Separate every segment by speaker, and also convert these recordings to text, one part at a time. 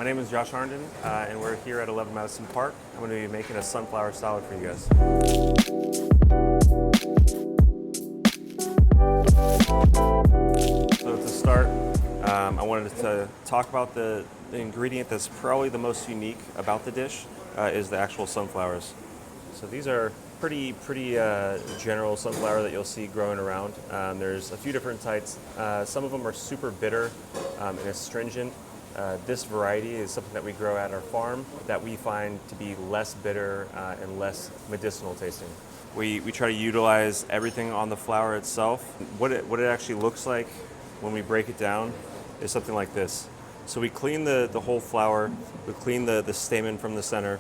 Speaker 1: My name is Josh Harnden, and we're here at 11 Madison Park. I'm going to be making a sunflower salad for you guys. So to start, I wanted to talk about the ingredient that's probably the most unique about the dish, is the actual sunflowers. So these are pretty general sunflower that you'll see growing around. There's a few different types. Some of them are super bitter and astringent. This variety is something that we grow at our farm that we find to be less bitter and less medicinal tasting. We try to utilize everything on the flower itself. What it actually looks like when we break it down is something like this. So we clean the whole flower, we clean the stamen from the center,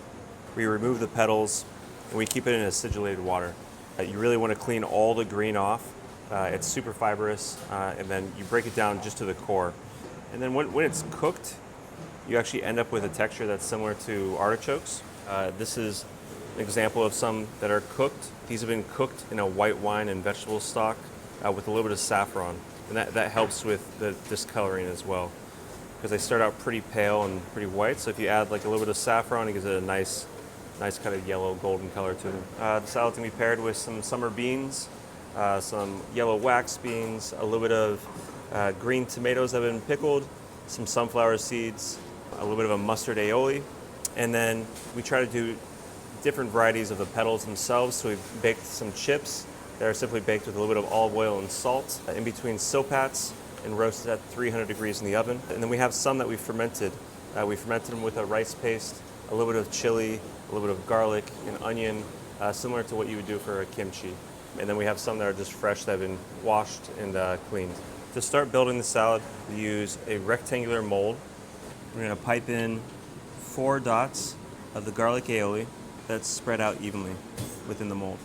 Speaker 1: we remove the petals, and we keep it in acidulated water. You really want to clean all the green off. It's super fibrous, and then you break it down just to the core. And then when it's cooked, you actually end up with a texture that's similar to artichokes. This is an example of some that are cooked. These have been cooked in a white wine and vegetable stock with a little bit of saffron. And that helps with the discoloring as well, because they start out pretty pale and pretty white. So if you add like a little bit of saffron, it gives it a nice kind of yellow golden color to them. The salad's gonna be paired with some summer beans, some yellow wax beans, a little bit of green tomatoes that have been pickled, some sunflower seeds, a little bit of a mustard aioli, and then we try to do different varieties of the petals themselves. So we've baked some chips that are simply baked with a little bit of olive oil and salt in between silpats and roasted at 300 degrees in the oven. And then we have some that we fermented. We fermented them with a rice paste, a little bit of chili, a little bit of garlic and onion, similar to what you would do for a kimchi. And then we have some that are just fresh that have been washed and cleaned. To start building the salad, we use a rectangular mold. We're going to pipe in 4 dots of the garlic aioli that's spread out evenly within the mold.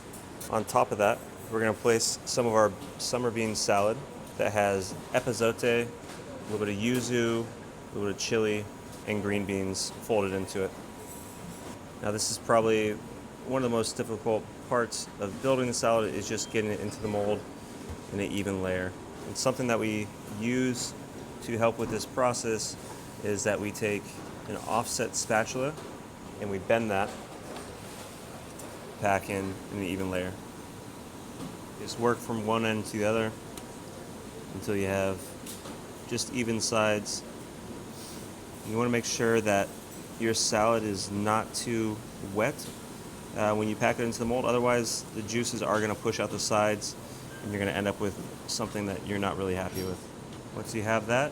Speaker 1: On top of that, we're going to place some of our summer bean salad that has epazote, a little bit of yuzu, a little bit of chili, and green beans folded into it. Now this is probably one of the most difficult parts of building the salad, is just getting it into the mold in an even layer. And something that we use to help with this process is that we take an offset spatula and we bend that back in an even layer. Just work from one end to the other until you have just even sides. You want to make sure that your salad is not too wet when you pack it into the mold. Otherwise, the juices are going to push out the sides and you're going to end up with something that you're not really happy with. Once you have that,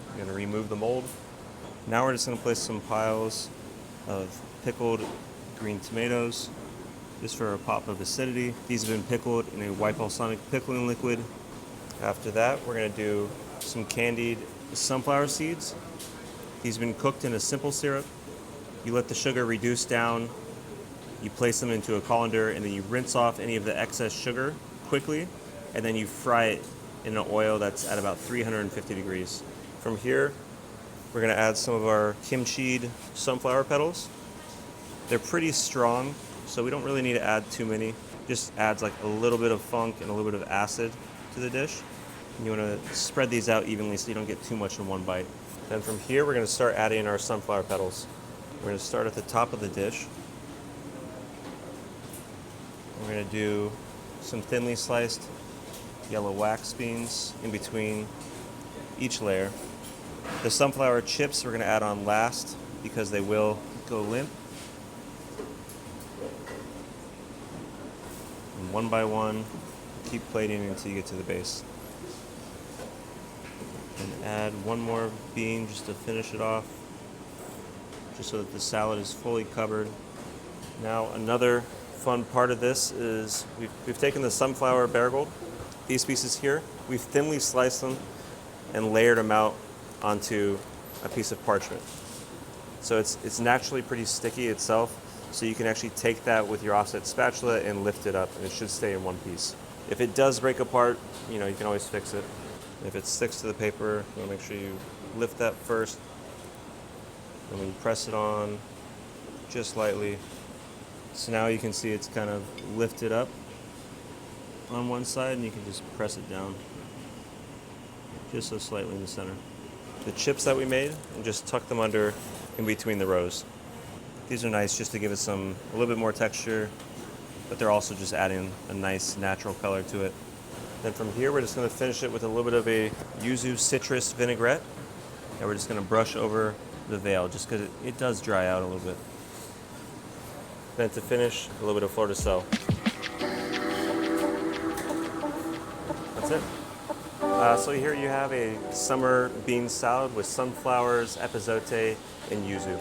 Speaker 1: you're going to remove the mold. Now we're just going to place some piles of pickled green tomatoes, just for a pop of acidity. These have been pickled in a white balsamic pickling liquid. After that, we're going to do some candied sunflower seeds. These have been cooked in a simple syrup. You let the sugar reduce down, you place them into a colander, and then you rinse off any of the excess sugar quickly, and then you fry it in an oil that's at about 350 degrees. From here, we're going to add some of our kimchied sunflower petals. They're pretty strong, so we don't really need to add too many. Just adds like a little bit of funk and a little bit of acid to the dish. And you want to spread these out evenly so you don't get too much in one bite. Then from here, we're going to start adding our sunflower petals. We're going to start at the top of the dish. We're going to do some thinly sliced yellow wax beans in between each layer. The sunflower chips we're going to add on last because they will go limp. And one by one, keep plating until you get to the base. And add one more bean just to finish it off, just so that the salad is fully covered. Now another fun part of this is we've taken the sunflower marigold, these pieces here, we've thinly sliced them and layered them out onto a piece of parchment. So it's naturally pretty sticky itself, so you can actually take that with your offset spatula and lift it up, and it should stay in one piece. If it does break apart, you can always fix it. If it sticks to the paper, you want to make sure you lift that first, and then press it on just lightly. So now you can see it's kind of lifted up on one side, and you can just press it down just so slightly in the center. the chips that we made and just tuck them under in between the rows. These are nice just to give it a little bit more texture, but they're also just adding a nice natural color to it. Then from here, we're just going to finish it with a little bit of a yuzu citrus vinaigrette. And we're just going to brush over the veil just because it does dry out a little bit. Then to finish, a little bit of fleur de sel. That's it. So here you have a summer bean salad with sunflowers, epazote, and yuzu.